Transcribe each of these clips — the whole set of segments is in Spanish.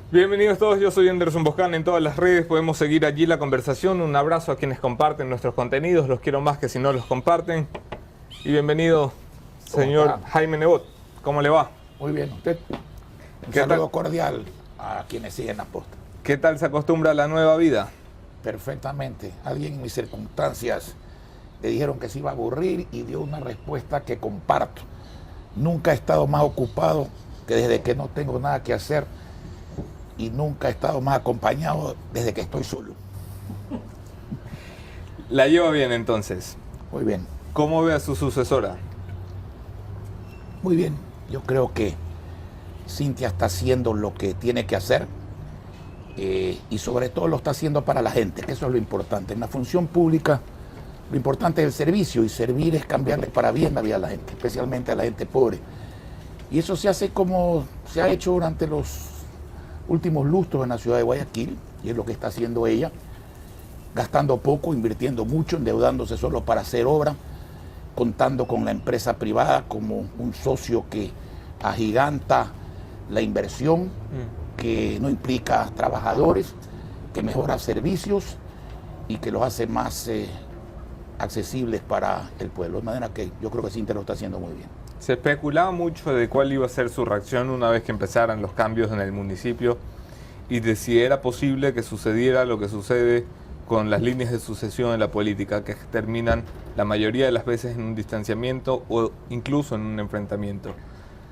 Bienvenidos todos, yo soy Anderson Boscan en todas las redes, podemos seguir allí la conversación. Un abrazo a quienes comparten nuestros contenidos, los quiero más que si no los comparten. Y bienvenido, señor Jaime Nebot, ¿cómo le va? Muy bien, usted. Un saludo cordial a quienes siguen la posta. ¿Qué tal se acostumbra a la nueva vida? Perfectamente. Alguien en mis circunstancias le dijeron que se iba a aburrir y dio una respuesta que comparto. Nunca he estado más ocupado que desde que no tengo nada que hacer y nunca he estado más acompañado desde que estoy solo. La lleva bien entonces. Muy bien. ¿Cómo ve a su sucesora? Muy bien. Yo creo que Cintia está haciendo lo que tiene que hacer y sobre todo lo está haciendo para la gente, que eso es lo importante. En la función pública lo importante es el servicio y servir es cambiarle para bien la vida a la gente, especialmente a la gente pobre. Y eso se hace como se ha hecho durante los últimos lustros en la ciudad de Guayaquil y es lo que está haciendo ella, gastando poco, invirtiendo mucho, endeudándose solo para hacer obra, contando con la empresa privada como un socio que agiganta la inversión, que no implica trabajadores, que mejora servicios y que los hace más accesibles para el pueblo. De manera que yo creo que Cintia lo está haciendo muy bien. Se especulaba mucho de cuál iba a ser su reacción una vez que empezaran los cambios en el municipio y de si era posible que sucediera lo que sucede con las líneas de sucesión en la política, que terminan la mayoría de las veces en un distanciamiento o incluso en un enfrentamiento.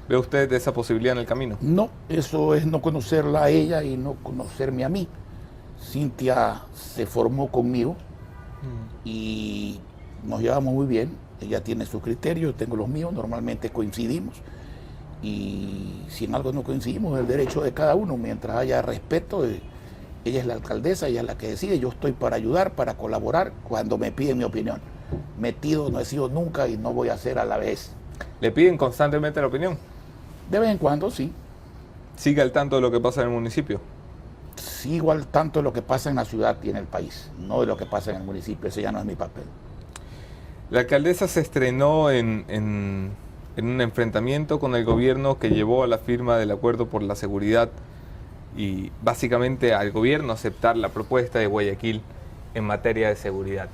¿Ve usted esa posibilidad en el camino? No, eso es no conocerla a ella y no conocerme a mí. Cintia se formó conmigo y nos llevamos muy bien. Ella tiene sus criterios, yo tengo los míos, normalmente coincidimos. Y si en algo no coincidimos, es el derecho de cada uno, mientras haya respeto. Ella es la alcaldesa, ella es la que decide, yo estoy para ayudar, para colaborar cuando me piden mi opinión. Metido no he sido nunca y no voy a ser a la vez. ¿Le piden constantemente la opinión? De vez en cuando, sí. ¿Sigue al tanto de lo que pasa en el municipio? Sigo al tanto de lo que pasa en la ciudad y en el país, no de lo que pasa en el municipio, ese ya no es mi papel. La alcaldesa se estrenó en un enfrentamiento con el gobierno que llevó a la firma del acuerdo por la seguridad y básicamente al gobierno aceptar la propuesta de Guayaquil en materia de seguridad.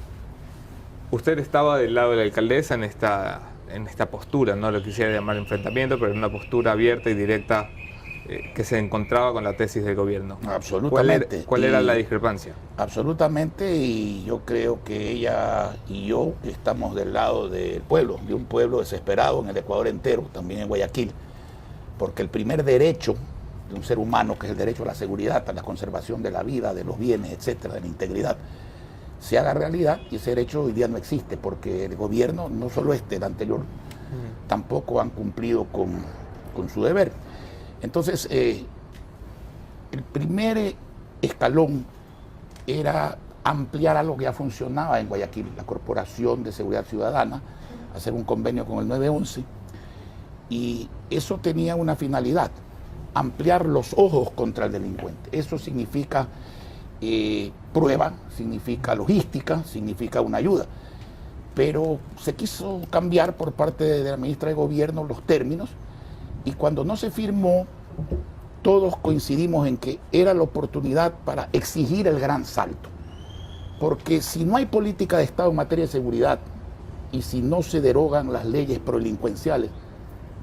Usted estaba del lado de la alcaldesa en esta postura, no lo quisiera llamar enfrentamiento, pero en una postura abierta y directa que se encontraba con la tesis del gobierno. Absolutamente. ¿Cuál era la discrepancia? Absolutamente, y yo creo que ella y yo estamos del lado del pueblo, de un pueblo desesperado en el Ecuador entero, también en Guayaquil, porque el primer derecho de un ser humano, que es el derecho a la seguridad, a la conservación de la vida, de los bienes, etcétera, de la integridad, se haga realidad, y ese derecho hoy día no existe, porque el gobierno, no solo el anterior, tampoco han cumplido con su deber. Entonces, el primer escalón era ampliar algo que ya funcionaba en Guayaquil, la Corporación de Seguridad Ciudadana, hacer un convenio con el 911, y eso tenía una finalidad, ampliar los ojos contra el delincuente. Eso significa prueba, significa logística, significa una ayuda. Pero se quiso cambiar por parte de la ministra de Gobierno los términos, y cuando no se firmó, todos coincidimos en que era la oportunidad para exigir el gran salto. Porque si no hay política de Estado en materia de seguridad y si no se derogan las leyes prodelincuenciales,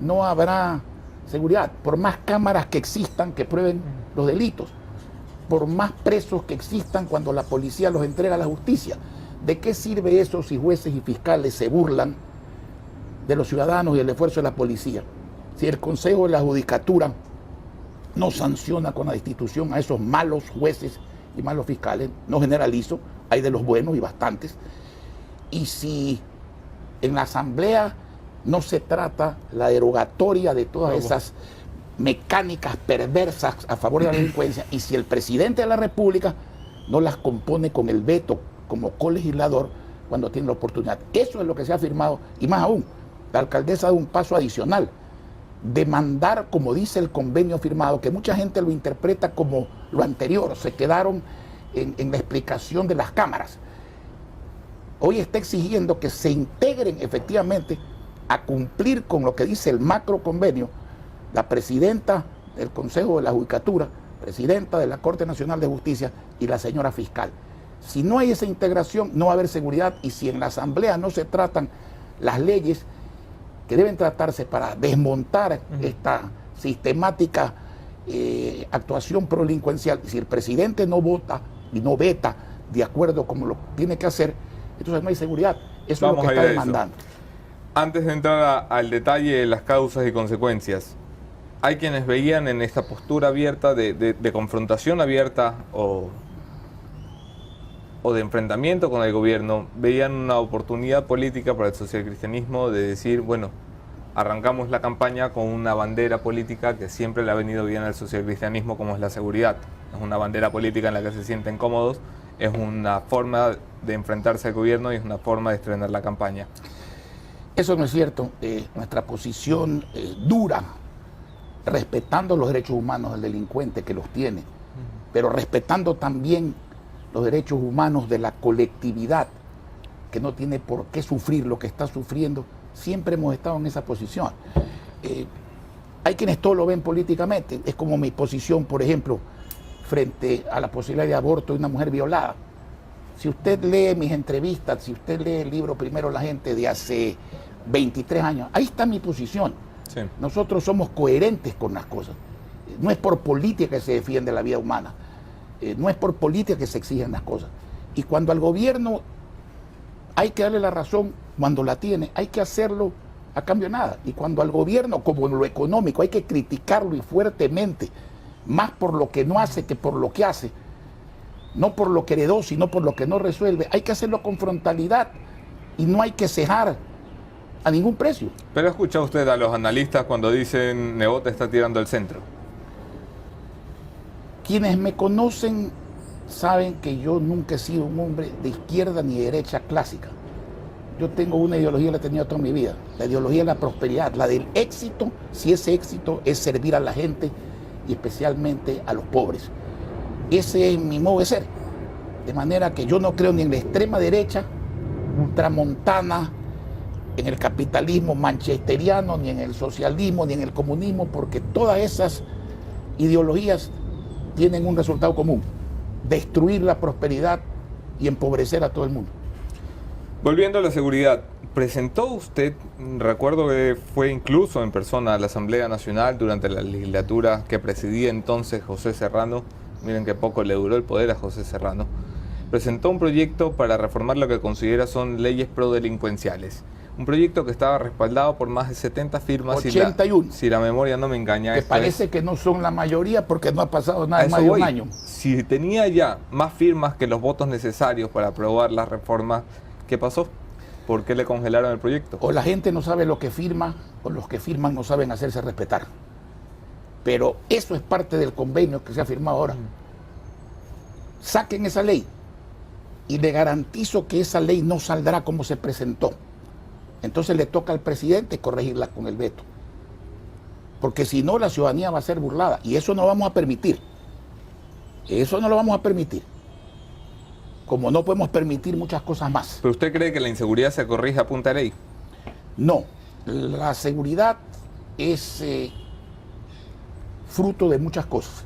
no habrá seguridad. Por más cámaras que existan que prueben los delitos, por más presos que existan cuando la policía los entrega a la justicia, ¿de qué sirve eso si jueces y fiscales se burlan de los ciudadanos y del esfuerzo de la policía? Si el Consejo de la Judicatura no sanciona con la destitución a esos malos jueces y malos fiscales, no generalizo, hay de los buenos y bastantes, y si en la Asamblea no se trata la derogatoria de todas esas mecánicas perversas a favor de la delincuencia, y si el presidente de la República no las compone con el veto como colegislador cuando tiene la oportunidad. Eso es lo que se ha firmado, y más aún, la alcaldesa da un paso adicional, demandar, como dice el convenio firmado, que mucha gente lo interpreta como lo anterior, se quedaron en la explicación de las cámaras. Hoy está exigiendo que se integren efectivamente a cumplir con lo que dice el macro convenio, la presidenta del Consejo de la Judicatura, presidenta de la Corte Nacional de Justicia y la señora fiscal. Si no hay esa integración, no va a haber seguridad, y si en la Asamblea no se tratan las leyes que deben tratarse para desmontar esta sistemática actuación prodelincuencial, si el presidente no vota y no veta de acuerdo como lo tiene que hacer, entonces no hay seguridad. Eso es lo que está demandando. Antes de entrar al detalle de las causas y consecuencias, hay quienes veían en esta postura abierta de confrontación abierta o de enfrentamiento con el gobierno, veían una oportunidad política para el socialcristianismo de decir, bueno, arrancamos la campaña con una bandera política que siempre le ha venido bien al socialcristianismo, como es la seguridad. Es una bandera política en la que se sienten cómodos, es una forma de enfrentarse al gobierno y es una forma de estrenar la campaña. Eso no es cierto. Nuestra posición dura, respetando los derechos humanos del delincuente que los tiene, pero respetando también los derechos humanos de la colectividad que no tiene por qué sufrir lo que está sufriendo. Siempre hemos estado en esa posición. Hay quienes todo lo ven políticamente. Es como mi posición, por ejemplo, frente a la posibilidad de aborto de una mujer violada. Si usted lee mis entrevistas, si usted lee el libro Primero la Gente de hace 23 años, ahí está mi posición. Sí. Nosotros somos coherentes con las cosas. No es por política que se defiende la vida humana. No es por política que se exigen las cosas. Y cuando al gobierno hay que darle la razón, cuando la tiene, hay que hacerlo a cambio de nada. Y cuando al gobierno, como en lo económico, hay que criticarlo y fuertemente, más por lo que no hace que por lo que hace, no por lo que heredó, sino por lo que no resuelve, hay que hacerlo con frontalidad y no hay que cejar a ningún precio. Pero escucha usted a los analistas cuando dicen Nebot está tirando el centro. Quienes me conocen saben que yo nunca he sido un hombre de izquierda ni de derecha clásica. Yo tengo una ideología, la he tenido toda mi vida, la ideología de la prosperidad, la del éxito, si ese éxito es servir a la gente y especialmente a los pobres. Ese es mi modo de ser. De manera que yo no creo ni en la extrema derecha, ultramontana, en el capitalismo manchesteriano, ni en el socialismo, ni en el comunismo, porque todas esas ideologías tienen un resultado común: destruir la prosperidad y empobrecer a todo el mundo. Volviendo a la seguridad, presentó usted, recuerdo que fue incluso en persona a la Asamblea Nacional durante la legislatura que presidía entonces José Serrano, miren qué poco le duró el poder a José Serrano, presentó un proyecto para reformar lo que considera son leyes prodelincuenciales. Un proyecto que estaba respaldado por más de 70 firmas. 81. Si la memoria no me engaña. Que parece que no son la mayoría porque no ha pasado nada en más de un año. Si tenía ya más firmas que los votos necesarios para aprobar las reformas, ¿qué pasó? ¿Por qué le congelaron el proyecto? O la gente no sabe lo que firma, o los que firman no saben hacerse respetar. Pero eso es parte del convenio que se ha firmado ahora. Saquen esa ley y le garantizo que esa ley no saldrá como se presentó. Entonces le toca al presidente corregirla con el veto. Porque si no, la ciudadanía va a ser burlada. Y eso no vamos a permitir. Eso no lo vamos a permitir. Como no podemos permitir muchas cosas más. ¿Pero usted cree que la inseguridad se corrige a punta de ley? No. La seguridad es fruto de muchas cosas.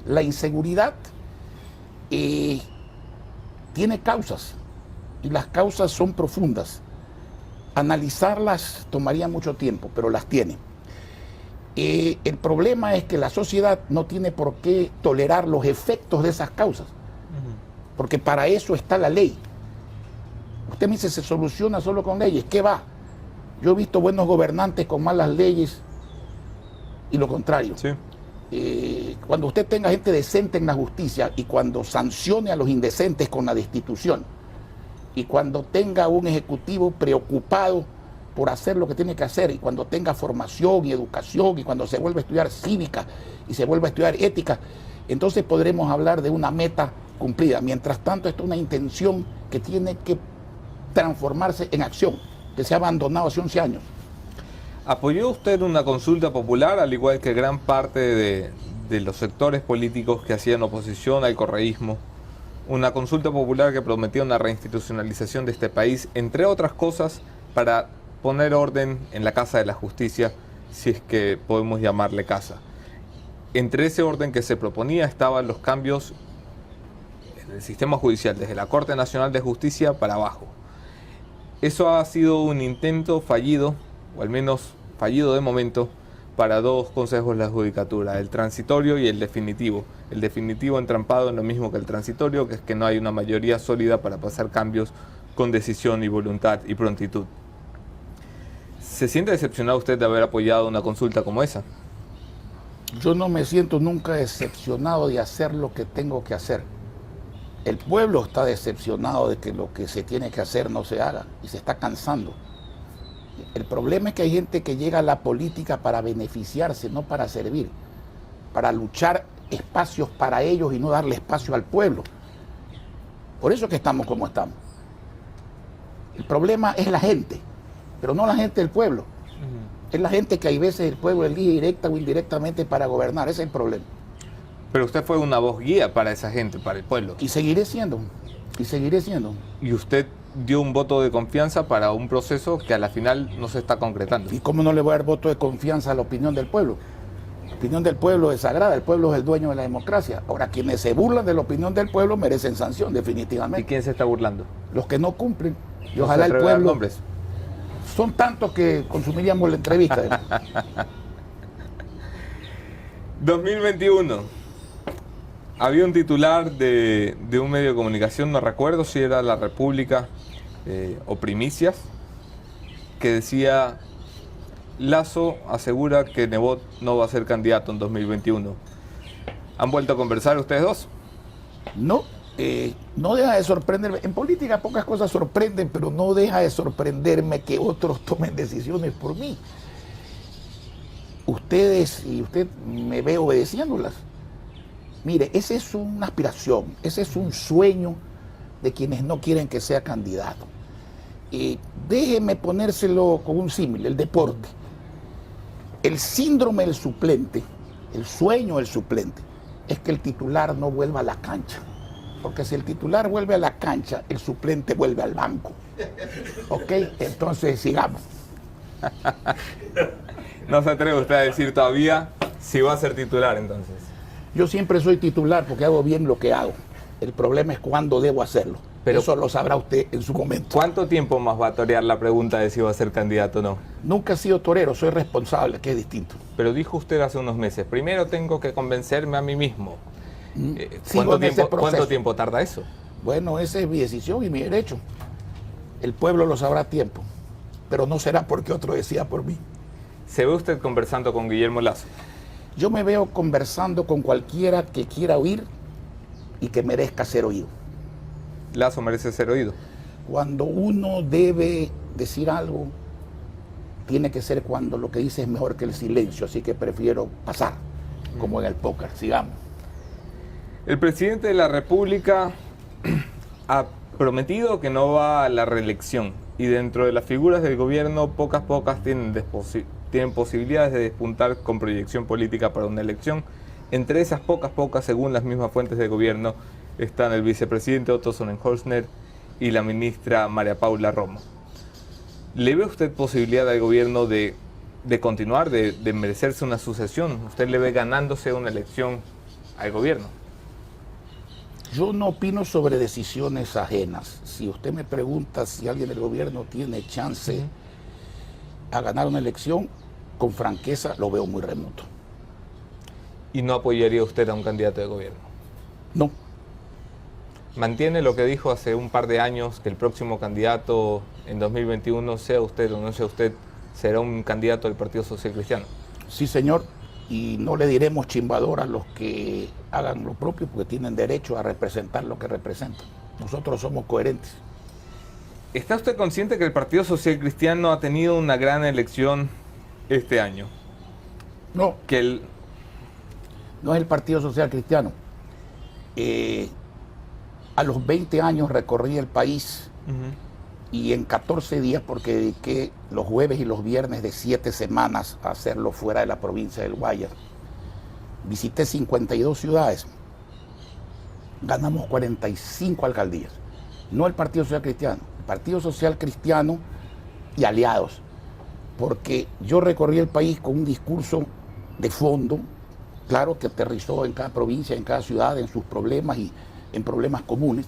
La inseguridad tiene causas. Y las causas son profundas. Analizarlas tomaría mucho tiempo, pero las tiene. El problema es que la sociedad no tiene por qué tolerar los efectos de esas causas, porque para eso está la ley. Usted me dice, se soluciona solo con leyes. ¿Qué va? Yo he visto buenos gobernantes con malas leyes y lo contrario. Sí. Cuando usted tenga gente decente en la justicia y cuando sancione a los indecentes con la destitución, y cuando tenga un ejecutivo preocupado por hacer lo que tiene que hacer, y cuando tenga formación y educación, y cuando se vuelva a estudiar cívica y se vuelva a estudiar ética, entonces podremos hablar de una meta cumplida. Mientras tanto, esto es una intención que tiene que transformarse en acción, que se ha abandonado hace 11 años. ¿Apoyó usted una consulta popular, al igual que gran parte de los sectores políticos que hacían oposición al correísmo? Una consulta popular que prometía una reinstitucionalización de este país, entre otras cosas, para poner orden en la Casa de la Justicia, si es que podemos llamarle casa. entre ese orden que se proponía estaban los cambios en el sistema judicial, desde la Corte Nacional de Justicia para abajo. Eso ha sido un intento fallido, o al menos fallido de momento, para dos consejos de la Judicatura, el transitorio y el definitivo. El definitivo entrampado en lo mismo que el transitorio, que es que no hay una mayoría sólida para pasar cambios con decisión y voluntad y prontitud. ¿Se siente decepcionado usted de haber apoyado una consulta como esa? Yo no me siento nunca decepcionado de hacer lo que tengo que hacer. El pueblo está decepcionado de que lo que se tiene que hacer no se haga y se está cansando. El problema es que hay gente que llega a la política para beneficiarse, no para servir, para luchar espacios para ellos y no darle espacio al pueblo. Por eso es que estamos como estamos. El problema es la gente, pero no la gente del pueblo. Es la gente que hay veces el pueblo elige directa o indirectamente para gobernar, ese es el problema. Pero usted fue una voz guía para esa gente, para el pueblo. Y seguiré siendo, y seguiré siendo. Y usted dio un voto de confianza para un proceso que a la final no se está concretando. ¿Y cómo no le voy a dar voto de confianza a la opinión del pueblo? La opinión del pueblo es sagrada, el pueblo es el dueño de la democracia. Ahora, quienes se burlan de la opinión del pueblo merecen sanción, definitivamente. ¿Y quién se está burlando? Los que no cumplen. Y ¿No ojalá se el atreve a dar pueblo... nombres? Son tantos que consumiríamos la entrevista. 2021. Había un titular de un medio de comunicación, no recuerdo si era La República o Primicias, que decía: Lasso asegura que Nebot no va a ser candidato en 2021. ¿Han vuelto a conversar ustedes dos? No, no deja de sorprenderme. En política pocas cosas sorprenden, pero no deja de sorprenderme que otros tomen decisiones por mí. Ustedes, y usted me ve obedeciéndolas. Mire, esa es una aspiración, ese es un sueño de quienes no quieren que sea candidato. Déjeme ponérselo con un símil, el deporte. El síndrome del suplente, el sueño del suplente, es que el titular no vuelva a la cancha. Porque si el titular vuelve a la cancha, el suplente vuelve al banco. ¿Ok? Entonces, sigamos. No se atreve usted a decir todavía si va a ser titular entonces. Yo siempre soy titular porque hago bien lo que hago. El problema es cuándo debo hacerlo. Pero eso lo sabrá usted en su momento. ¿Cuánto tiempo más va a torear la pregunta de si va a ser candidato o no? Nunca he sido torero, soy responsable, que es distinto. Pero dijo usted hace unos meses, primero tengo que convencerme a mí mismo. ¿Cuánto tiempo tarda eso? Bueno, esa es mi decisión y mi derecho. El pueblo lo sabrá a tiempo, pero no será porque otro decida por mí. ¿Se ve usted conversando con Guillermo Lasso? Yo me veo conversando con cualquiera que quiera oír y que merezca ser oído. Lasso merece ser oído. Cuando uno debe decir algo, tiene que ser cuando lo que dice es mejor que el silencio, así que prefiero pasar, como en el póker. Sigamos. El presidente de la República ha prometido que no va a la reelección y dentro de las figuras del gobierno pocas tienen posibilidades de despuntar con proyección política para una elección. Entre esas pocas, según las mismas fuentes de gobierno, están el vicepresidente Otto Sonnenholzner y la ministra María Paula Romo. ¿Le ve usted posibilidad al gobierno de continuar, de merecerse una sucesión? ¿Usted le ve ganándose una elección al gobierno? Yo no opino sobre decisiones ajenas. Si usted me pregunta si alguien del gobierno tiene chance a ganar una elección, con franqueza lo veo muy remoto. ¿Y no apoyaría usted a un candidato de gobierno? No. ¿Mantiene lo que dijo hace un par de años, que el próximo candidato en 2021, sea usted o no sea usted, será un candidato del Partido Social Cristiano? Sí, señor. Y no le diremos chimbador a los que hagan lo propio, porque tienen derecho a representar lo que representan. Nosotros somos coherentes. ¿Está usted consciente que el Partido Social Cristiano ha tenido una gran elección este año? No. Que no es el Partido Social Cristiano. A los 20 años recorrí el país y en 14 días, porque dediqué los jueves y los viernes de 7 semanas a hacerlo fuera de la provincia del Guayas, visité 52 ciudades, ganamos 45 alcaldías. No el Partido Social Cristiano, el Partido Social Cristiano y aliados, porque yo recorrí el país con un discurso de fondo, claro que aterrizó en cada provincia, en cada ciudad, en sus problemas y en problemas comunes,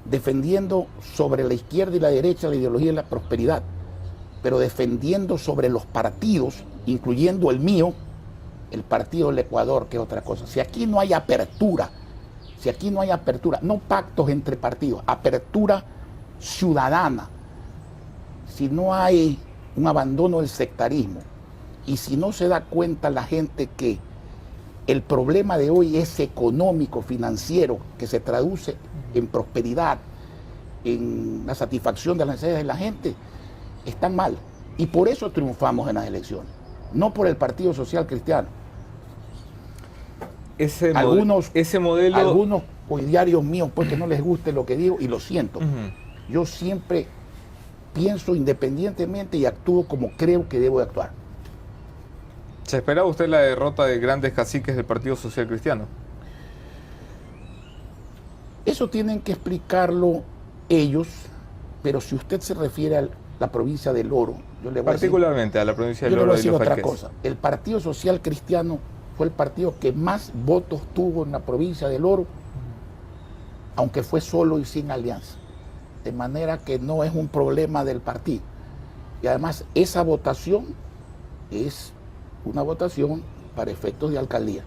defendiendo sobre la izquierda y la derecha la ideología de la prosperidad, pero defendiendo sobre los partidos, incluyendo el mío, el Partido del Ecuador, que es otra cosa. Si aquí no hay apertura, no pactos entre partidos, apertura ciudadana, si no hay un abandono del sectarismo, y si no se da cuenta la gente que el problema de hoy es económico, financiero, que se traduce en prosperidad, en la satisfacción de las necesidades de la gente, están mal. Y por eso triunfamos en las elecciones, no por el Partido Social Cristiano. Algunos diarios míos, pues, que no les guste lo que digo, y lo siento. Yo siempre pienso independientemente y actúo como creo que debo de actuar. ¿Se esperaba usted la derrota de grandes caciques del Partido Social Cristiano? Eso tienen que explicarlo ellos, pero si usted se refiere a la provincia del Oro, yo le voy particularmente a la provincia del Oro, Oro y decir otra cosa. El Partido Social Cristiano fue el partido que más votos tuvo en la provincia del Oro, aunque fue solo y sin alianza. De manera que no es un problema del partido. Y además esa votación es una votación para efectos de alcaldía.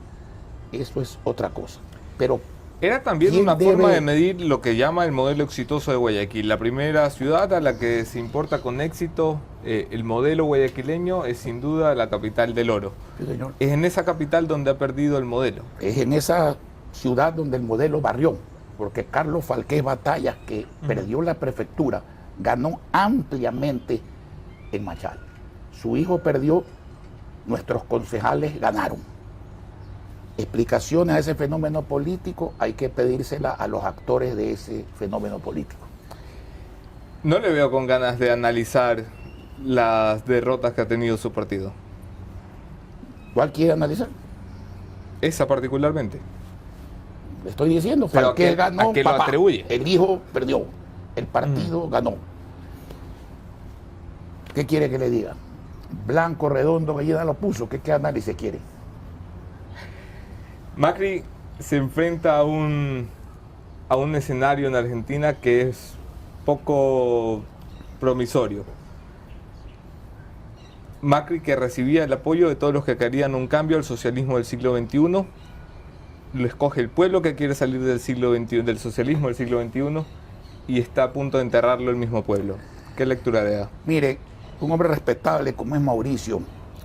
Eso es otra cosa. Pero era también una forma de medir lo que llama el modelo exitoso de Guayaquil. La primera ciudad a la que se importa con éxito el modelo guayaquileño es sin duda la capital del Oro. Sí, señor. Es en esa capital donde ha perdido el modelo. Es en esa ciudad donde el modelo barrió, porque Carlos Falqués Batallas, que perdió la prefectura, ganó ampliamente en Machala. Su hijo perdió, nuestros concejales ganaron. Explicaciones a ese fenómeno político hay que pedírsela a los actores de ese fenómeno político. No le veo con ganas de analizar las derrotas que ha tenido su partido. ¿Cuál quiere analizar? Esa particularmente. Le estoy diciendo, Falqués ganó, ¿a qué lo atribuye? El hijo perdió, el partido ganó. ¿Qué quiere que le diga? Blanco, redondo, gallina lo puso. ¿Qué análisis quiere? Macri se enfrenta a un escenario en Argentina que es poco promisorio. Macri, que recibía el apoyo de todos los que querían un cambio al socialismo del siglo XXI, lo escoge el pueblo que quiere salir del siglo XXI, del socialismo del siglo XXI, y está a punto de enterrarlo el mismo pueblo. ¿Qué lectura le da? Mire, un hombre respetable como es Mauricio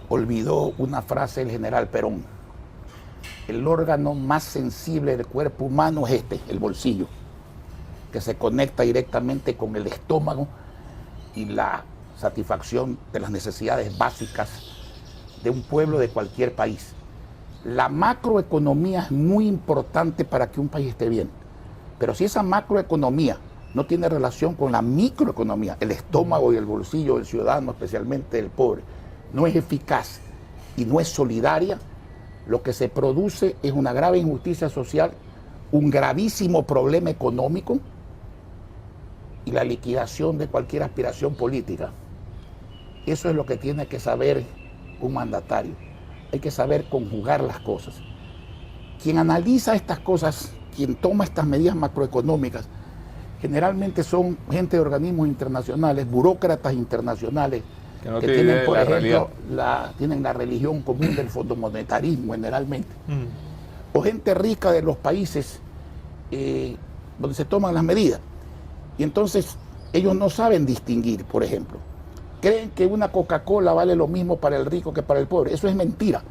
olvidó una frase del general Perón. El órgano más sensible del cuerpo humano es el bolsillo, que se conecta directamente con el estómago y la satisfacción de las necesidades básicas de un pueblo de cualquier país. La macroeconomía es muy importante para que un país esté bien, pero si esa macroeconomía no tiene relación con la microeconomía, el estómago y el bolsillo del ciudadano, especialmente del pobre, no es eficaz y no es solidaria, lo que se produce es una grave injusticia social, un gravísimo problema económico y la liquidación de cualquier aspiración política. Eso es lo que tiene que saber un mandatario. Hay que saber conjugar las cosas. Quien analiza estas cosas, quien toma estas medidas macroeconómicas, generalmente son gente de organismos internacionales, burócratas internacionales, que tienen, por ejemplo, tienen la religión común del Fondo Monetarismo generalmente, o gente rica de los países donde se toman las medidas. Y entonces ellos no saben distinguir, por ejemplo. Creen que una Coca-Cola vale lo mismo para el rico que para el pobre. Eso es mentira.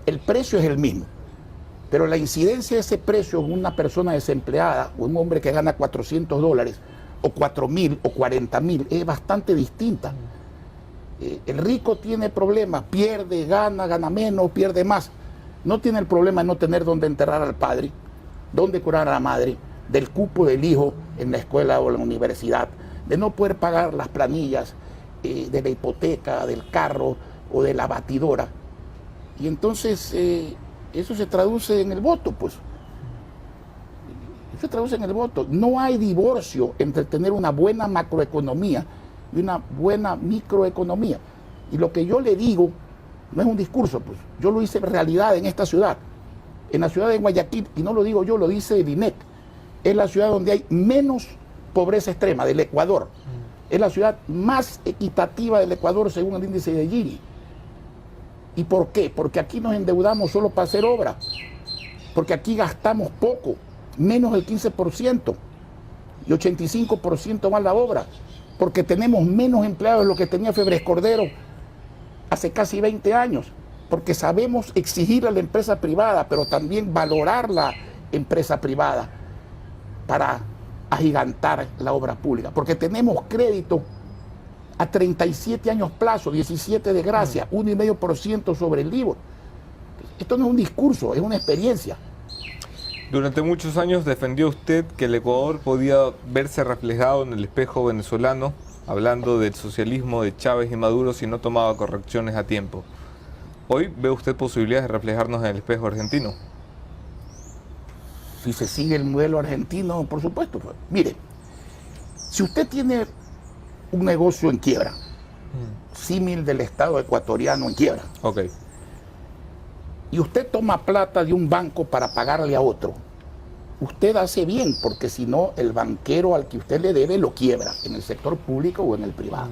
El precio es el mismo. Pero la incidencia de ese precio en una persona desempleada o un hombre que gana $400 o 4.000 o 40.000 es bastante distinta. El rico tiene problemas, pierde, gana menos, pierde más. No tiene el problema de no tener dónde enterrar al padre, dónde curar a la madre, del cupo del hijo en la escuela o en la universidad, de no poder pagar las planillas de la hipoteca, del carro o de la batidora. Y entonces eso se traduce en el voto, pues. Eso se traduce en el voto. No hay divorcio entre tener una buena macroeconomía y una buena microeconomía. Y lo que yo le digo no es un discurso, pues. Yo lo hice realidad en esta ciudad. En la ciudad de Guayaquil, y no lo digo yo, lo dice el INEC, es la ciudad donde hay menos pobreza extrema del Ecuador. Es la ciudad más equitativa del Ecuador según el índice de Gini. ¿Y por qué? Porque aquí nos endeudamos solo para hacer obra. Porque aquí gastamos poco, menos del 15%. Y 85% va a la obra. Porque tenemos menos empleados de lo que tenía Febres Cordero hace casi 20 años. Porque sabemos exigir a la empresa privada, pero también valorar la empresa privada para agigantar la obra pública. Porque tenemos crédito a 37 años plazo, 17 de gracia, 1,5% sobre el LIBOR. Esto no es un discurso, es una experiencia. Durante muchos años defendió usted que el Ecuador podía verse reflejado en el espejo venezolano, hablando del socialismo de Chávez y Maduro si no tomaba correcciones a tiempo. ¿Hoy ve usted posibilidades de reflejarnos en el espejo argentino? Si se sigue el modelo argentino, por supuesto. Pues. Mire, si usted tiene un negocio en quiebra, símil del Estado ecuatoriano en quiebra, Okay. y usted toma plata de un banco para pagarle a otro, usted hace bien, porque si no, el banquero al que usted le debe lo quiebra, en el sector público o en el privado.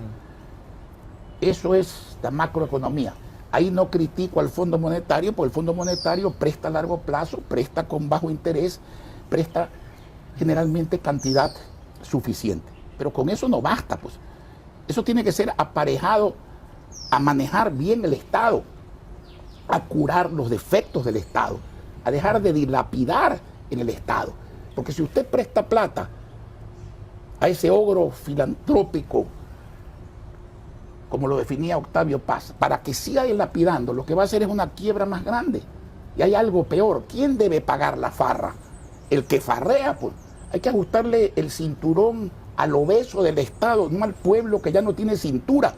Eso es la macroeconomía. Ahí no critico al Fondo Monetario, porque el Fondo Monetario presta a largo plazo, presta con bajo interés, presta generalmente cantidad suficiente. Pero con eso no basta, pues. Eso tiene que ser aparejado a manejar bien el Estado, a curar los defectos del Estado, a dejar de dilapidar en el Estado. Porque si usted presta plata a ese ogro filantrópico, como lo definía Octavio Paz, para que siga dilapidando, lo que va a hacer es una quiebra más grande. Y hay algo peor. ¿Quién debe pagar la farra? El que farrea, pues. Hay que ajustarle el cinturón al obeso del Estado, no al pueblo que ya no tiene cintura.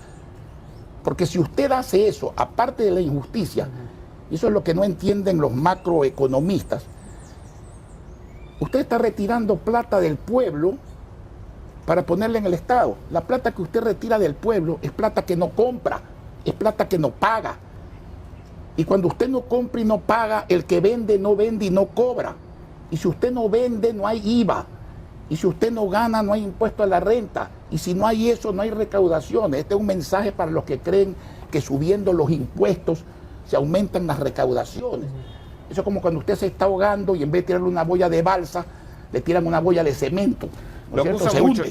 Porque si usted hace eso, aparte de la injusticia, y eso es lo que no entienden los macroeconomistas, usted está retirando plata del pueblo para ponerla en el Estado. La plata que usted retira del pueblo es plata que no compra, es plata que no paga. Y cuando usted no compra y no paga, el que vende no vende y no cobra. Y si usted no vende, no hay IVA. Y si usted no gana, no hay impuesto a la renta. Y si no hay eso, no hay recaudaciones. Este es un mensaje para los que creen que subiendo los impuestos se aumentan las recaudaciones. Eso es como cuando usted se está ahogando y en vez de tirarle una boya de balsa, le tiran una boya de cemento.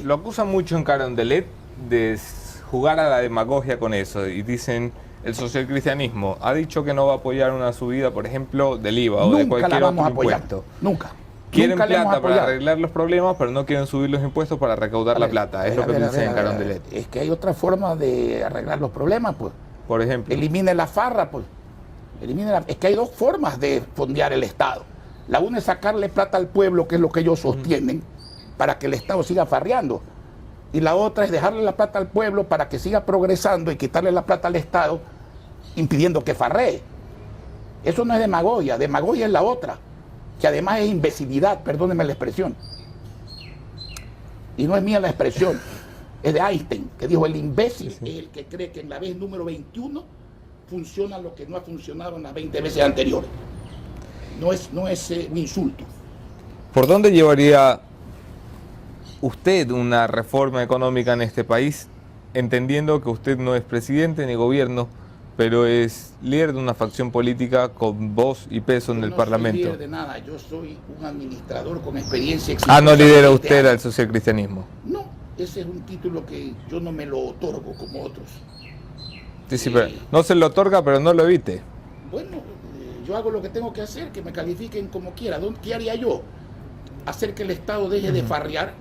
Lo acusan mucho en Carondelet de jugar a la demagogia con eso. Y dicen, el socialcristianismo ha dicho que no va a apoyar una subida, por ejemplo, del IVA o de cualquier otro impuesto. Nunca. Quieren plata para arreglar los problemas, pero no quieren subir los impuestos para recaudar la plata. Es lo que dicen en Carondelet. Es que hay otra forma de arreglar los problemas, pues. Por ejemplo. Elimine la farra, pues. Es que hay dos formas de fondear el Estado. La una es sacarle plata al pueblo, que es lo que ellos sostienen, para que el Estado siga farreando. Y la otra es dejarle la plata al pueblo para que siga progresando y quitarle la plata al Estado, impidiendo que farree. Eso no es demagogia. Demagogia es la otra, que además es imbecilidad, perdónenme la expresión. Y no es mía la expresión, es de Einstein, que dijo, el imbécil es el que cree que en la vez número 21 funciona lo que no ha funcionado en las 20 veces anteriores. No es un insulto. ¿Por dónde llevaría usted una reforma económica en este país, entendiendo que usted no es presidente ni gobierno, pero es líder de una facción política con voz y peso en el Parlamento? No soy líder de nada, yo soy un administrador con experiencia. ¿No lidera usted al socialcristianismo? No, ese es un título que yo no me lo otorgo como otros. Sí, pero no se lo otorga, pero no lo evite. Bueno, yo hago lo que tengo que hacer, que me califiquen como quiera. ¿Qué haría yo? Hacer que el Estado deje de farrear,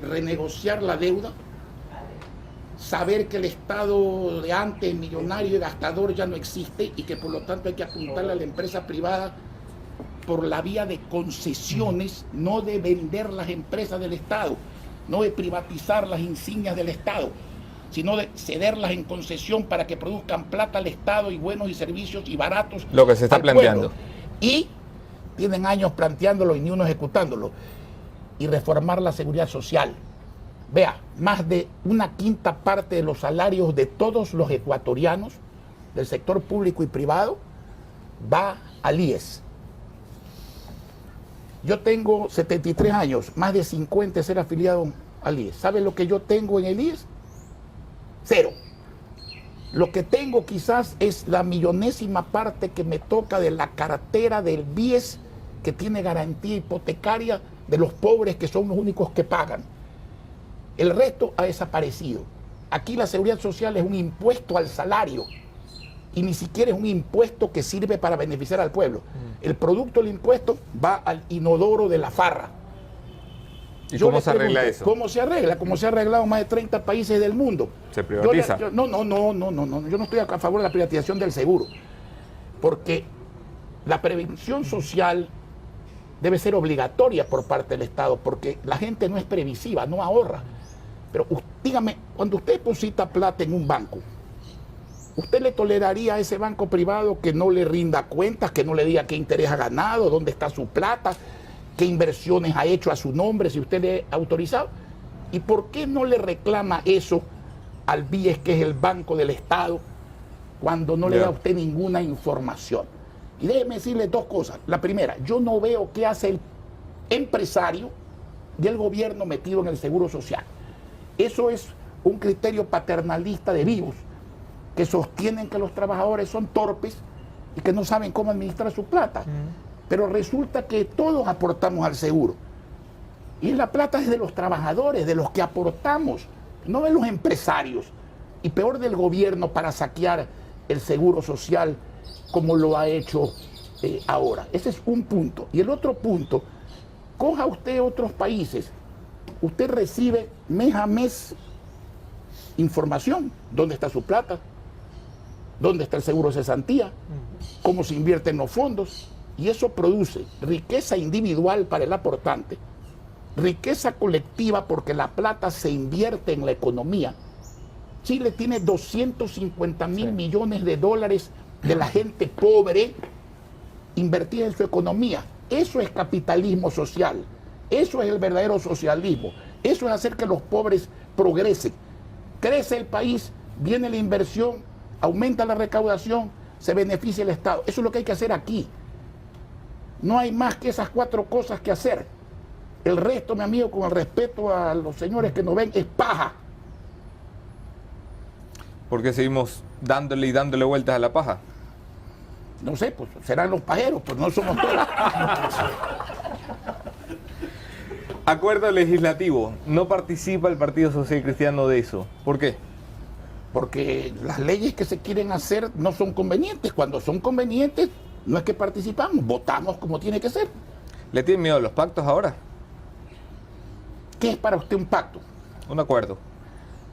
renegociar la deuda, saber que el Estado de antes, millonario y gastador, ya no existe y que por lo tanto hay que apuntarle a la empresa privada por la vía de concesiones, no de vender las empresas del Estado, no de privatizar las insignias del Estado, sino de cederlas en concesión para que produzcan plata al Estado y buenos y servicios y baratos. Lo que se está planteando. Y tienen años planteándolo y ni uno ejecutándolo. Y reformar la seguridad social. Vea, más de 1/5 parte de los salarios de todos los ecuatorianos, del sector público y privado, va al IES. Yo tengo 73 años, más de 50 de ser afiliado al IES. ¿Sabe lo que yo tengo en el IES? Cero. Lo que tengo quizás es la millonésima parte que me toca de la cartera del BIES, que tiene garantía hipotecaria de los pobres, que son los únicos que pagan. El resto ha desaparecido. Aquí la seguridad social es un impuesto al salario y ni siquiera es un impuesto que sirve para beneficiar al pueblo. El producto del impuesto va al inodoro de la farra. ¿Y cómo se arregla eso? ¿Cómo se arregla? Como se ha arreglado en más de 30 países del mundo. ¿Se privatiza? No, yo no estoy a favor de la privatización del seguro. Porque la prevención social debe ser obligatoria por parte del Estado, porque la gente no es previsiva, no ahorra. Pero dígame, cuando usted deposita plata en un banco, ¿usted le toleraría a ese banco privado que no le rinda cuentas, que no le diga qué interés ha ganado, dónde está su plata, qué inversiones ha hecho a su nombre, si usted le ha autorizado? ¿Y por qué no le reclama eso al BIES, que es el banco del Estado, cuando no le da a usted ninguna información? Y déjeme decirle dos cosas. La primera, yo no veo qué hace el empresario y el gobierno metido en el seguro social. Eso es un criterio paternalista de vivos, que sostienen que los trabajadores son torpes y que no saben cómo administrar su plata. Pero resulta que todos aportamos al seguro. Y la plata es de los trabajadores, de los que aportamos, no de los empresarios. Y peor del gobierno para saquear el seguro social como lo ha hecho ahora. Ese es un punto. Y el otro punto, coja usted otros países. Usted recibe mes a mes información. ¿Dónde está su plata? ¿Dónde está el seguro de cesantía? ¿Cómo se invierte en los fondos? Y eso produce riqueza individual para el aportante, riqueza colectiva porque la plata se invierte en la economía. Chile tiene 250.000 millones de dólares de la gente pobre invertida en su economía. Eso es capitalismo social. Eso es el verdadero socialismo. Eso es hacer que los pobres progresen. Crece el país, viene la inversión, aumenta la recaudación, se beneficia el Estado. Eso es lo que hay que hacer aquí. No hay más que esas cuatro cosas que hacer. El resto, mi amigo, con el respeto a los señores que nos ven, es paja. ¿Por qué seguimos dándole y dándole vueltas a la paja? No sé, pues serán los pajeros, pues no somos todos. Acuerdo legislativo. No participa el Partido Social Cristiano de eso. ¿Por qué? Porque las leyes que se quieren hacer no son convenientes. Cuando son convenientes, no es que participamos, votamos como tiene que ser. ¿Le tiene miedo a los pactos ahora? ¿Qué es para usted un pacto? Un acuerdo.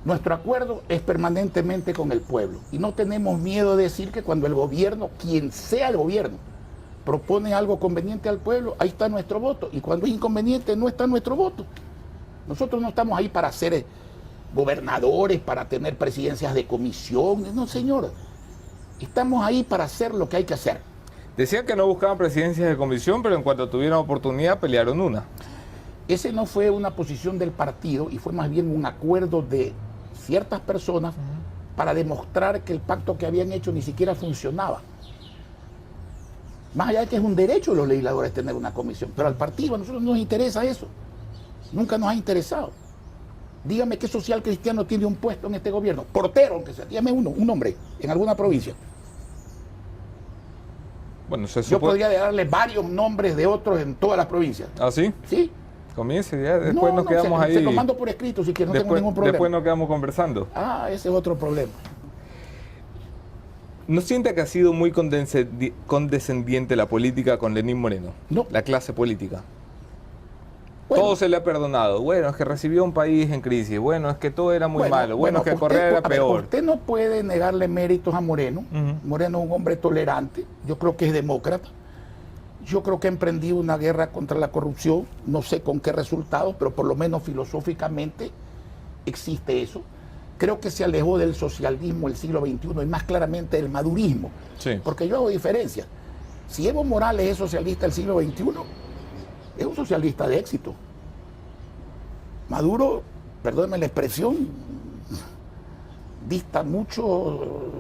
Nuestro acuerdo es permanentemente con el pueblo. Y no tenemos miedo de decir que cuando el gobierno, quien sea el gobierno, propone algo conveniente al pueblo, ahí está nuestro voto. Y cuando es inconveniente, no está nuestro voto. Nosotros no estamos ahí para ser gobernadores, para tener presidencias de comisión. No, señor. Estamos ahí para hacer lo que hay que hacer. Decían que no buscaban presidencias de comisión, pero en cuanto tuvieron oportunidad pelearon una. Ese no fue una posición del partido y fue más bien un acuerdo de ciertas personas para demostrar que el pacto que habían hecho ni siquiera funcionaba. Más allá de que es un derecho de los legisladores tener una comisión, pero al partido a nosotros no nos interesa eso. Nunca nos ha interesado. Dígame qué social cristiano tiene un puesto en este gobierno. Portero, aunque sea, dígame uno, un hombre, en alguna provincia. Bueno, yo podría darle varios nombres de otros en todas las provincias. ¿Ah, sí? Sí. Comience ya, después nos quedamos ahí. Se lo mando por escrito si quiere, no tengo ningún problema. Después nos quedamos conversando. Ah, ese es otro problema. ¿No siente que ha sido muy condescendiente la política con Lenín Moreno? No. La clase política. Bueno, todo se le ha perdonado. Bueno, es que recibió un país en crisis. Bueno, es que todo era muy malo. Bueno, es que Correa era peor. Usted no puede negarle méritos a Moreno. Moreno es un hombre tolerante. Yo creo que es demócrata. Yo creo que ha emprendido una guerra contra la corrupción. No sé con qué resultados, pero por lo menos filosóficamente existe eso. Creo que se alejó del socialismo del siglo XXI y más claramente del madurismo. Sí. Porque yo hago diferencia. Si Evo Morales es socialista del siglo XXI, es un socialista de éxito. Maduro, perdónenme la expresión, dista mucho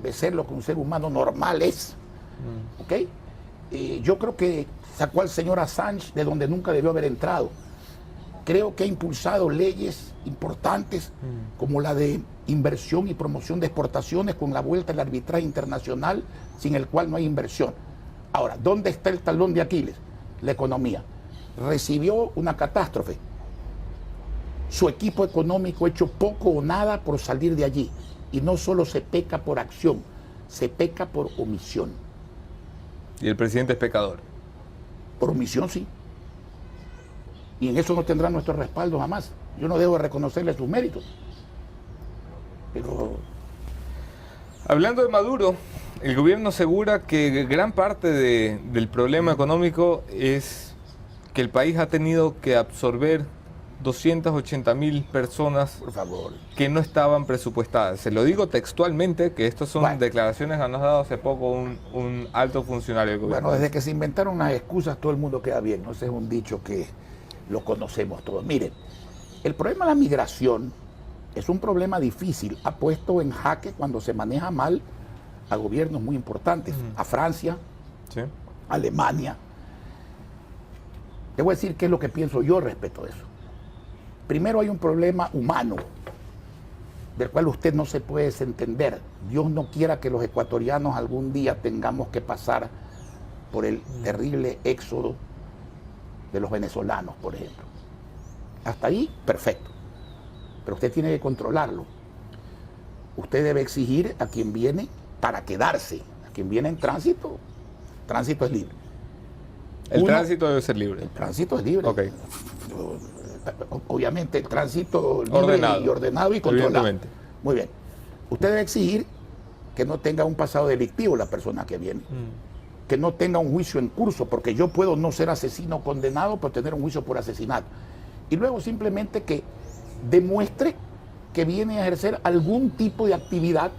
de ser lo que un ser humano normal es. ¿Ok? Yo creo que Sacó al señor Assange de donde nunca debió haber entrado. Creo que ha impulsado leyes importantes como la de inversión y promoción de exportaciones con la vuelta al arbitraje internacional, sin el cual no hay inversión. Ahora, ¿dónde está el talón de Aquiles? La economía. Recibió una catástrofe. Su equipo económico ha hecho poco o nada por salir de allí. Y no solo se peca por acción, se peca por omisión. Y el presidente es pecador. Por omisión, sí. Y en eso no tendrá nuestro respaldo jamás. Yo no debo reconocerle sus méritos. Pero... Hablando de Maduro, el gobierno asegura que gran parte del problema económico es que el país ha tenido que absorber 280.000 personas, por favor, que no estaban presupuestadas. Se lo digo textualmente, que estas son declaraciones que nos ha dado hace poco un alto funcionario del gobierno. Bueno, desde que se inventaron las excusas todo el mundo queda bien, ¿no? Ese es un dicho que lo conocemos todos. Miren, el problema de la migración es un problema difícil, ha puesto en jaque cuando se maneja mal a gobiernos muy importantes, a Francia, ¿sí?, Alemania. Te voy a decir qué es lo que pienso yo respecto a eso. Primero hay un problema humano, del cual usted no se puede desentender. Dios no quiera que los ecuatorianos algún día tengamos que pasar por el terrible éxodo de los venezolanos, por ejemplo. Hasta ahí, perfecto. Pero usted tiene que controlarlo. Usted debe exigir a quien viene para quedarse. A quien viene en tránsito, tránsito es libre. El tránsito debe ser libre. El tránsito es libre. Okay. Obviamente el tránsito libre y ordenado y controlado. Muy bien. Usted debe exigir que no tenga un pasado delictivo la persona que viene. Que no tenga un juicio en curso, porque yo puedo no ser asesino condenado por tener un juicio por asesinato. Y luego simplemente que demuestre que viene a ejercer algún tipo de actividad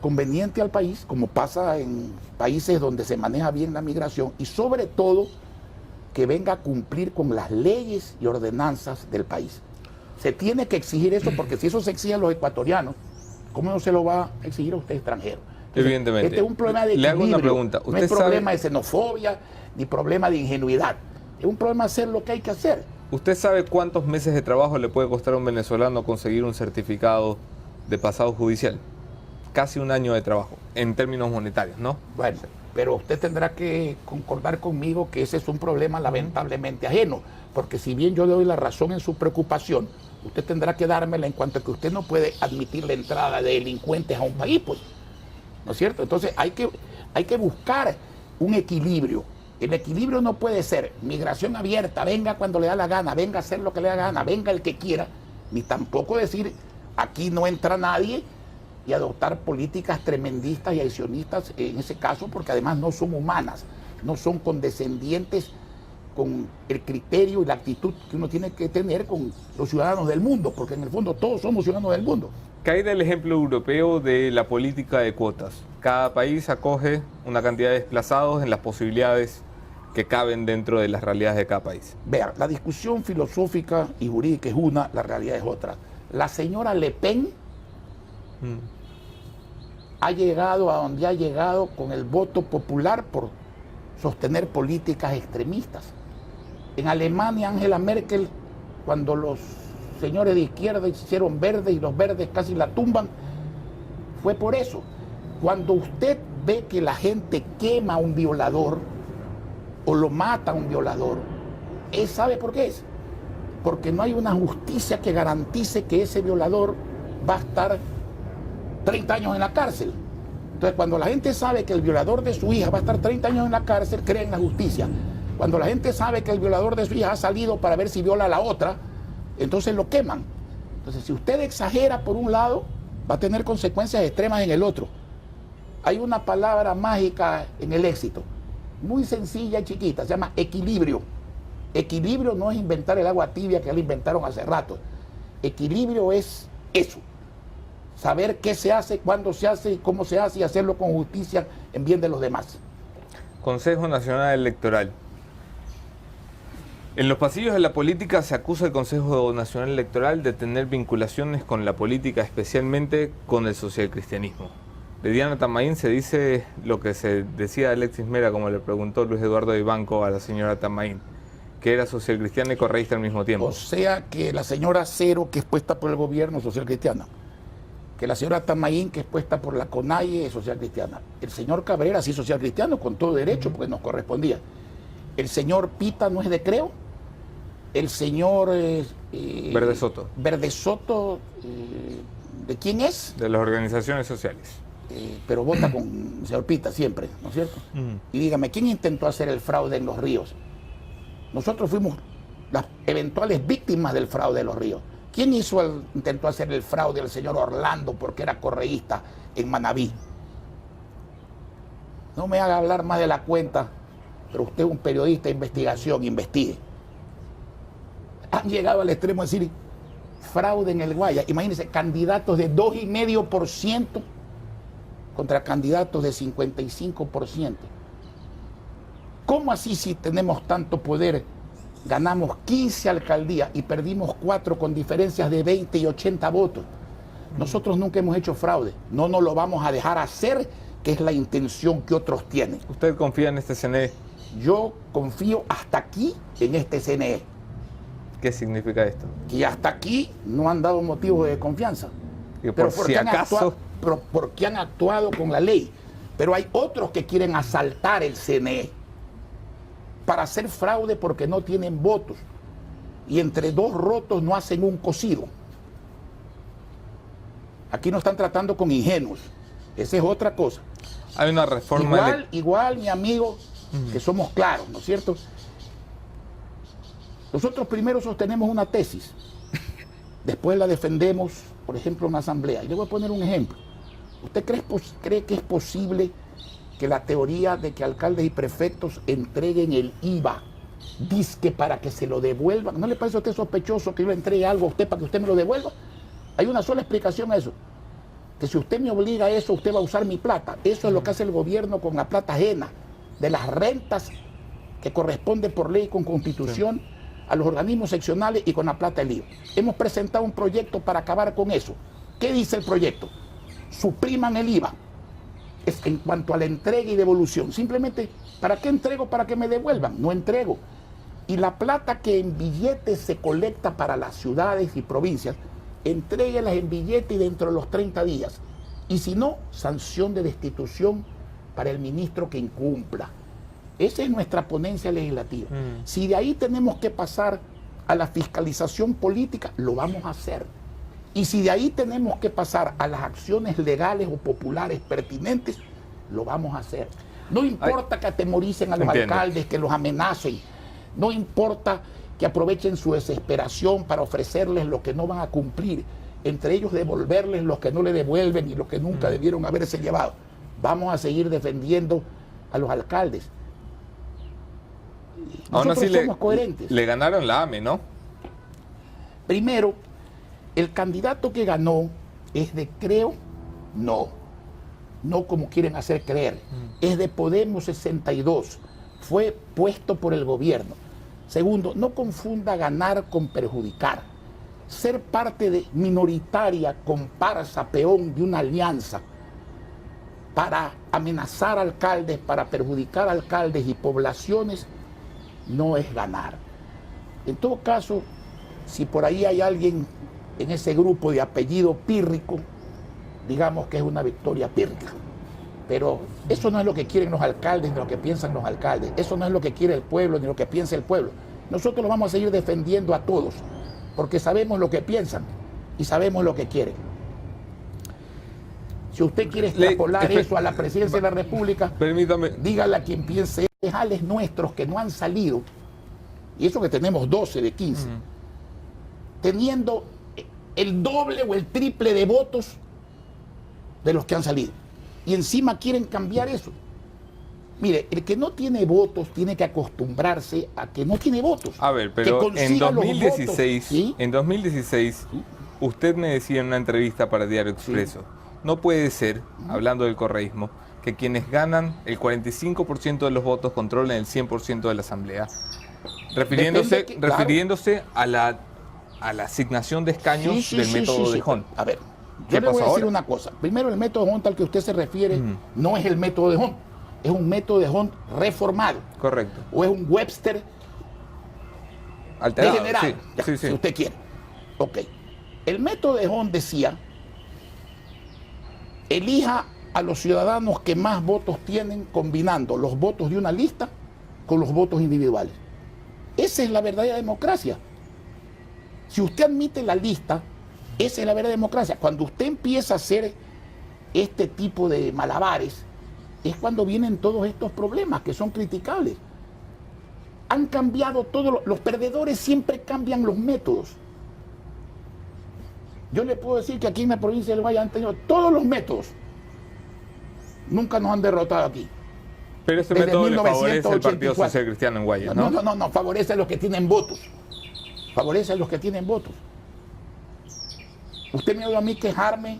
conveniente al país, como pasa en países donde se maneja bien la migración, y sobre todo que venga a cumplir con las leyes y ordenanzas del país. Se tiene que exigir eso, porque si eso se exige a los ecuatorianos, ¿cómo no se lo va a exigir a usted extranjero? Entonces, evidentemente. Este es un problema de equilibrio. Le hago una pregunta. No es problema de xenofobia, ni problema de ingenuidad. Es un problema de hacer lo que hay que hacer. ¿Usted sabe cuántos meses de trabajo le puede costar a un venezolano conseguir un certificado de pasado judicial? Casi un año de trabajo, en términos monetarios, ¿no? Bueno, pero usted tendrá que concordar conmigo que ese es un problema lamentablemente ajeno, porque si bien yo le doy la razón en su preocupación, usted tendrá que dármela en cuanto a que usted no puede admitir la entrada de delincuentes a un país, pues, ¿no es cierto? Entonces hay que buscar un equilibrio. El equilibrio no puede ser migración abierta, venga cuando le da la gana, venga a hacer lo que le da la gana, venga el que quiera, ni tampoco decir aquí no entra nadie y adoptar políticas tremendistas y aicionistas en ese caso, porque además no son humanas, no son condescendientes con el criterio y la actitud que uno tiene que tener con los ciudadanos del mundo, porque en el fondo todos somos ciudadanos del mundo. ¿Qué hay del ejemplo europeo de la política de cuotas? Cada país acoge una cantidad de desplazados en las posibilidades que caben dentro de las realidades de cada país. Vea, la discusión filosófica y jurídica es una, la realidad es otra. La señora Le Pen ha llegado a donde ha llegado con el voto popular por sostener políticas extremistas. En Alemania, Angela Merkel, cuando los señores de izquierda se hicieron verdes y los verdes casi la tumban, fue por eso. Cuando usted ve que la gente quema a un violador o lo mata a un violador, ¿sabe por qué es? Porque no hay una justicia que garantice que ese violador va a estar 30 años en la cárcel. Entonces, cuando la gente sabe que el violador de su hija va a estar 30 años en la cárcel, cree en la justicia. Cuando la gente sabe que el violador de su hija ha salido para ver si viola a la otra, entonces lo queman. Entonces, si usted exagera por un lado, va a tener consecuencias extremas en el otro. Hay una palabra mágica en el éxito, muy sencilla y chiquita, se llama equilibrio. Equilibrio no es inventar el agua tibia que lo inventaron hace rato. Equilibrio es eso. Saber qué se hace, cuándo se hace, cómo se hace y hacerlo con justicia en bien de los demás. Consejo Nacional Electoral. En los pasillos de la política se acusa al Consejo Nacional Electoral de tener vinculaciones con la política, especialmente con el socialcristianismo. de Diana Tamaín se dice lo que se decía de Alexis Mera, como le preguntó Luis Eduardo Vivanco a la señora Tamaín, que era socialcristiana y correísta al mismo tiempo. O sea que la señora Cero, que es puesta por el gobierno, social cristiana. Que la señora Tamaín, que es puesta por la CONAIE, es social cristiana. El señor Cabrera sí es social cristiano, con todo derecho, porque nos correspondía. El señor Pita no es de Creo. El señor... Verde Soto. Verde Soto, ¿de quién es? De las organizaciones sociales. Pero vota con el señor Pita siempre, ¿no es cierto? Y dígame, ¿quién intentó hacer el fraude en Los Ríos? Nosotros fuimos las eventuales víctimas del fraude de Los Ríos. ¿Quién intentó hacer el fraude al señor Orlando porque era correísta en Manabí? No me haga hablar más de la cuenta, pero usted es un periodista de investigación, investigue. Han llegado al extremo de decir fraude en el Guaya. Imagínense, candidatos de 2,5% contra candidatos de 55%. ¿Cómo así si tenemos tanto poder? Ganamos 15 alcaldías y perdimos 4 con diferencias de 20 y 80 votos. Nosotros nunca hemos hecho fraude. No nos lo vamos a dejar hacer, que es la intención que otros tienen. ¿Usted confía en este CNE? Yo confío hasta aquí en este CNE. ¿Qué significa esto? Que hasta aquí no han dado motivos de confianza. Que por si acaso... porque han actuado con la ley. Pero hay otros que quieren asaltar el CNE para hacer fraude porque no tienen votos. Y entre dos rotos no hacen un cocido. Aquí no están tratando con ingenuos. Esa es otra cosa. Hay una reforma... Igual, mi amigo, que somos claros, ¿no es cierto? Nosotros primero sostenemos una tesis. Después la defendemos, por ejemplo, en una asamblea. Y le voy a poner un ejemplo. ¿Usted cree que es posible que la teoría de que alcaldes y prefectos entreguen el IVA, dizque para que se lo devuelvan? ¿No le parece a usted sospechoso que yo le entregue algo a usted para que usted me lo devuelva? Hay una sola explicación a eso. Que si usted me obliga a eso, usted va a usar mi plata. Eso es lo que hace el gobierno con la plata ajena, de las rentas que corresponde por ley con constitución a los organismos seccionales y con la plata del IVA. Hemos presentado un proyecto para acabar con eso. ¿Qué dice el proyecto? Supriman el IVA. Es en cuanto a la entrega y devolución. Simplemente, ¿para qué entrego? Para que me devuelvan. No entrego. Y la plata que en billetes se colecta para las ciudades y provincias, entréguelas en billete y dentro de los 30 días. Y si no, sanción de destitución para el ministro que incumpla. Esa es nuestra ponencia legislativa. Si de ahí tenemos que pasar a la fiscalización política, lo vamos a hacer. Y si de ahí tenemos que pasar a las acciones legales o populares pertinentes, lo vamos a hacer. No importa que atemoricen a los alcaldes, que los amenacen. No importa que aprovechen su desesperación para ofrecerles lo que no van a cumplir. Entre ellos devolverles los que no le devuelven y los que nunca debieron haberse llevado. Vamos a seguir defendiendo a los alcaldes. Aún así somos coherentes. Le ganaron la AME, ¿no? Primero, el candidato que ganó es de Creo, no como quieren hacer creer, es de Podemos 62, fue puesto por el gobierno. Segundo, no confunda ganar con perjudicar. Ser parte de minoritaria, comparsa, peón de una alianza para amenazar alcaldes, para perjudicar alcaldes y poblaciones, no es ganar. En todo caso, si por ahí hay alguien en ese grupo de apellido pírrico, digamos que es una victoria pírrica. Pero eso no es lo que quieren los alcaldes, ni lo que piensan los alcaldes. Eso no es lo que quiere el pueblo, ni lo que piensa el pueblo. Nosotros lo vamos a seguir defendiendo a todos, porque sabemos lo que piensan y sabemos lo que quieren. Si usted quiere extrapolar eso a la presidencia de la República, permítame, dígale a quien piense, concejales nuestros que no han salido, y eso que tenemos 12 de 15, teniendo el doble o el triple de votos de los que han salido. Y encima quieren cambiar eso. Mire, el que no tiene votos tiene que acostumbrarse a que no tiene votos. A ver, pero en 2016, ¿sí? En 2016, ¿sí? Usted me decía en una entrevista para Diario Expreso, ¿sí? No puede ser, hablando del correísmo, que quienes ganan el 45% de los votos controlen el 100% de la asamblea. Refiriéndose a la asignación de escaños del método de Hon. A ver, Yo le voy a decir ahora? una cosa. Primero, el método de Hunt al que usted se refiere no es el método de Hunt. Es un método de Hunt reformado. Correcto. O es un Webster Alterado, degenerado, sí, ya, sí, sí. si usted quiere. Ok. El método de Hunt decía, elija a los ciudadanos que más votos tienen combinando los votos de una lista con los votos individuales. Esa es la verdadera democracia. Si usted admite la lista, esa es la verdadera democracia. Cuando usted empieza a hacer este tipo de malabares, es cuando vienen todos estos problemas que son criticables. Han cambiado todos los perdedores, siempre cambian los métodos. Yo le puedo decir que aquí en la provincia del Valle han tenido todos los métodos. Nunca nos han derrotado aquí. Pero ese Desde método le favorece al 1984. Partido Social Cristiano en Guayas, ¿no? No, favorece a los que tienen votos. Favorece a los que tienen votos. Usted me ha oído a mí quejarme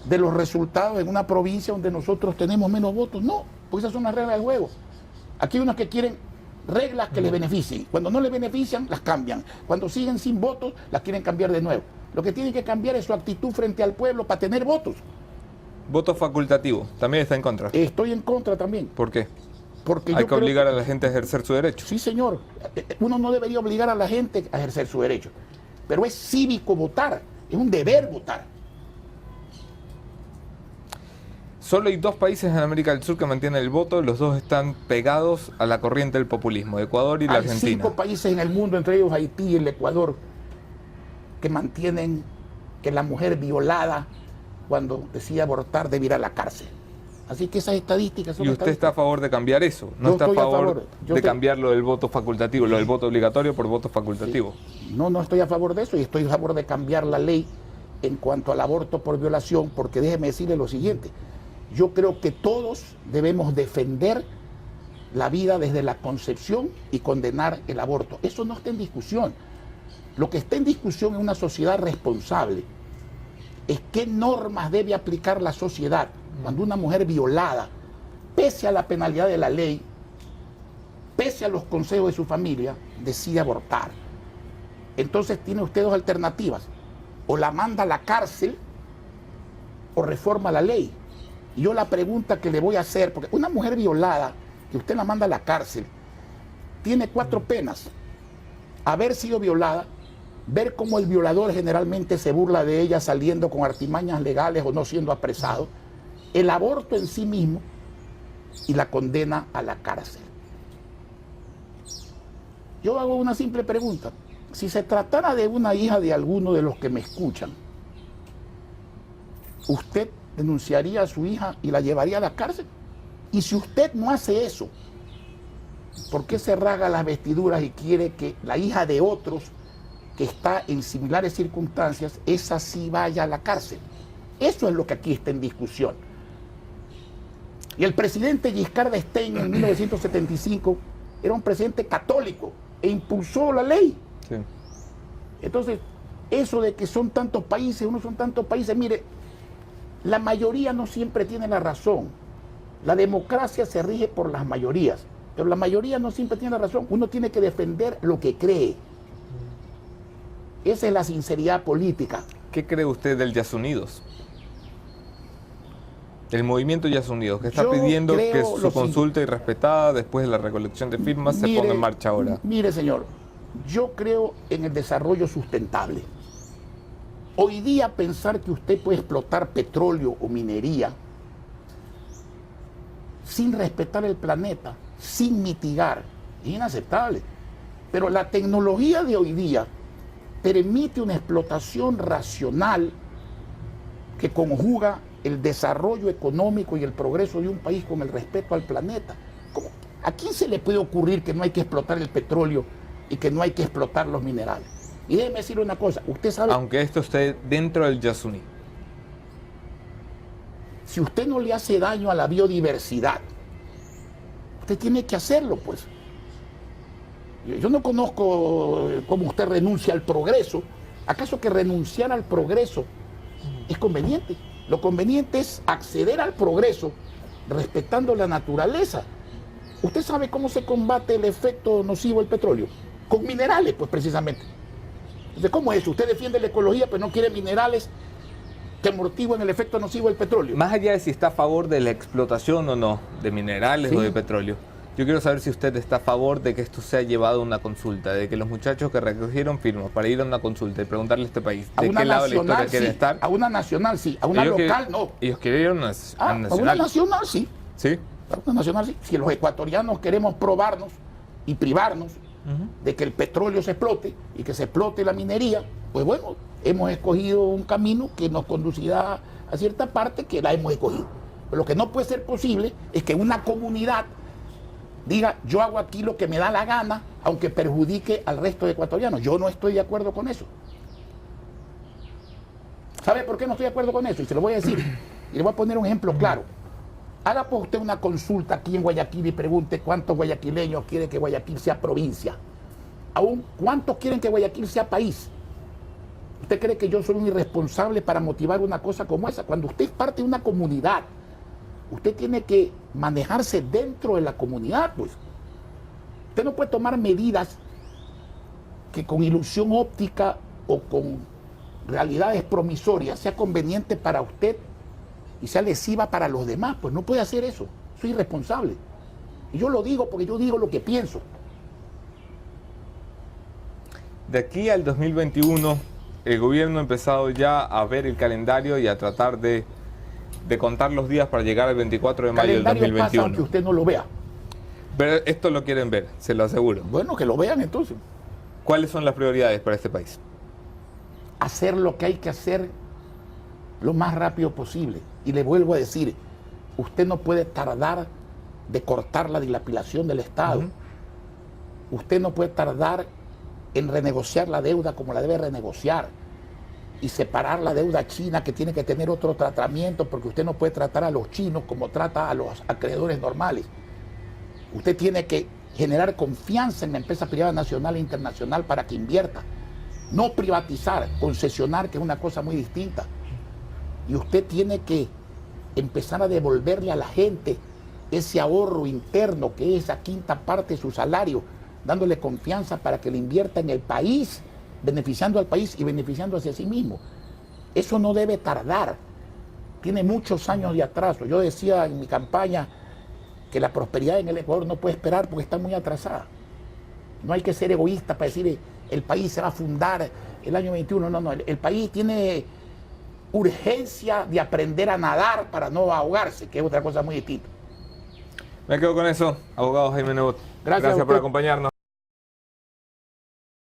de los resultados en una provincia donde nosotros tenemos menos votos. No, porque esas son las reglas del juego. Aquí hay unos que quieren reglas que les beneficien. Cuando no les benefician, las cambian. Cuando siguen sin votos, las quieren cambiar de nuevo. Lo que tienen que cambiar es su actitud frente al pueblo para tener votos. Voto facultativo, también está en contra. Estoy en contra también. ¿Por qué? Porque Hay yo que creo obligar a la gente a ejercer su derecho. Sí, señor. Uno no debería obligar a la gente a ejercer su derecho. Pero es cívico votar. Es un deber votar. Solo hay dos países en América del Sur que mantienen el voto. Los dos están pegados a la corriente del populismo, Ecuador y la Hay Argentina. 5 países en el mundo, entre ellos Haití y el Ecuador, que mantienen que la mujer violada, cuando decide abortar, debe ir a la cárcel. Así que esas estadísticas son ¿Y usted está a favor de cambiar eso? ¿No Yo está a estoy a favor, favor. Yo de estoy- cambiar lo del voto facultativo, lo del voto obligatorio por voto facultativo? No estoy a favor de eso y estoy a favor de cambiar la ley en cuanto al aborto por violación, porque déjeme decirle lo siguiente. Yo creo que todos debemos defender la vida desde la concepción y condenar el aborto. Eso no está en discusión. Lo que está en discusión en una sociedad responsable es qué normas debe aplicar la sociedad cuando una mujer violada, pese a la penalidad de la ley, pese a los consejos de su familia, decide abortar. Entonces tiene usted dos alternativas: o la manda a la cárcel o reforma la ley. Y yo la pregunta que le voy a hacer, porque una mujer violada, que usted la manda a la cárcel, tiene 4 penas: haber sido violada, ver cómo el violador generalmente se burla de ella saliendo con artimañas legales o no siendo apresado, el aborto en sí mismo y la condena a la cárcel. Yo hago una simple pregunta: si se tratara de una hija de alguno de los que me escuchan, ¿usted denunciaría a su hija y la llevaría a la cárcel? Y si usted no hace eso, ¿por qué se rasga las vestiduras y quiere que la hija de otros que está en similares circunstancias, esa sí vaya a la cárcel? Eso es lo que aquí está en discusión. Y el presidente Giscard d'Estaing en 1975 era un presidente católico e impulsó la ley. Sí. Entonces, eso de que son tantos países, unos son tantos países, mire, la mayoría no siempre tiene la razón. La democracia se rige por las mayorías, pero la mayoría no siempre tiene la razón. Uno tiene que defender lo que cree. Esa es la sinceridad política. ¿Qué cree usted del Yas Unidos? El movimiento Yas Unidos, que está Yo pidiendo creo que lo su siguiente. consulta irrespetada después de la recolección de firmas se Mire, ponga en marcha ahora. Mire, señor, yo creo en el desarrollo sustentable. Hoy día pensar que usted puede explotar petróleo o minería sin respetar el planeta, sin mitigar, es inaceptable. Pero la tecnología de hoy día permite una explotación racional que conjuga el desarrollo económico y el progreso de un país con el respeto al planeta. ¿A quién se le puede ocurrir que no hay que explotar el petróleo y que no hay que explotar los minerales? Y déjeme decir una cosa, usted sabe, Aunque esto esté dentro del Yasuní. si usted no le hace daño a la biodiversidad, usted tiene que hacerlo, pues. Yo no conozco cómo usted renuncia al progreso. ¿Acaso que renunciar al progreso es conveniente? Lo conveniente es acceder al progreso respetando la naturaleza. ¿Usted sabe cómo se combate el efecto nocivo del petróleo? Con minerales, pues precisamente. Entonces, ¿cómo es eso? Usted defiende la ecología, pero no quiere minerales que amortiguen el efecto nocivo del petróleo. Más allá de si está a favor de la explotación o no de minerales Sí. o de petróleo, yo quiero saber si usted está a favor de que esto sea llevado a una consulta, de que los muchachos que recogieron firmas para ir a una consulta y preguntarle a este país A de una qué lado de la historia nacional, quieren sí. estar. A una nacional, sí. A una Ellos local, quieren- no. Ellos quieren ir a una A una nacional. nacional, sí. ¿Sí? A una nacional, sí. Si los ecuatorianos queremos probarnos y privarnos de que el petróleo se explote y que se explote la minería, pues bueno, hemos escogido un camino que nos conducirá a cierta parte que la hemos escogido. Pero lo que no puede ser posible es que una comunidad diga, yo hago aquí lo que me da la gana, aunque perjudique al resto de ecuatorianos. Yo no estoy de acuerdo con eso. ¿Sabe por qué no estoy de acuerdo con eso? Y se lo voy a decir. Y le voy a poner un ejemplo claro. Haga pues usted una consulta aquí en Guayaquil y pregunte cuántos guayaquileños quieren que Guayaquil sea provincia. Aún, ¿cuántos quieren que Guayaquil sea país? ¿Usted cree que yo soy un irresponsable para motivar una cosa como esa? Cuando usted es parte de una comunidad, usted tiene que manejarse dentro de la comunidad, pues. Usted no puede tomar medidas que con ilusión óptica o con realidades promisorias sea conveniente para usted y sea lesiva para los demás. Pues no puede hacer eso. Soy irresponsable. Y yo lo digo porque yo digo lo que pienso. De aquí al 2021, el gobierno ha empezado ya a ver el calendario y a tratar de contar los días para llegar al 24 de mayo del Calendario pasa aunque 2021. usted no lo vea. Pero esto lo quieren ver, se lo aseguro. Bueno, que lo vean entonces. ¿Cuáles son las prioridades para este país? Hacer lo que hay que hacer lo más rápido posible. Y le vuelvo a decir, usted no puede tardar de cortar la dilapidación del Estado. Usted no puede tardar en renegociar la deuda como la debe renegociar y separar la deuda china, que tiene que tener otro tratamiento, porque usted no puede tratar a los chinos como trata a los acreedores normales. Usted tiene que generar confianza en la empresa privada nacional e internacional para que invierta. No privatizar, concesionar, que es una cosa muy distinta. Y usted tiene que empezar a devolverle a la gente ese ahorro interno, que es esa quinta parte de su salario, dándole confianza para que le invierta en el país, beneficiando al país y beneficiándose a sí mismo. Eso no debe tardar. Tiene muchos años de atraso. Yo decía en mi campaña que la prosperidad en el Ecuador no puede esperar porque está muy atrasada. No hay que ser egoísta para decir el país se va a fundar el año 21. No, el país tiene urgencia de aprender a nadar para no ahogarse, que es otra cosa muy distinta. Me quedo con eso, abogado Jaime Nebot. Gracias a Gracias por usted. acompañarnos.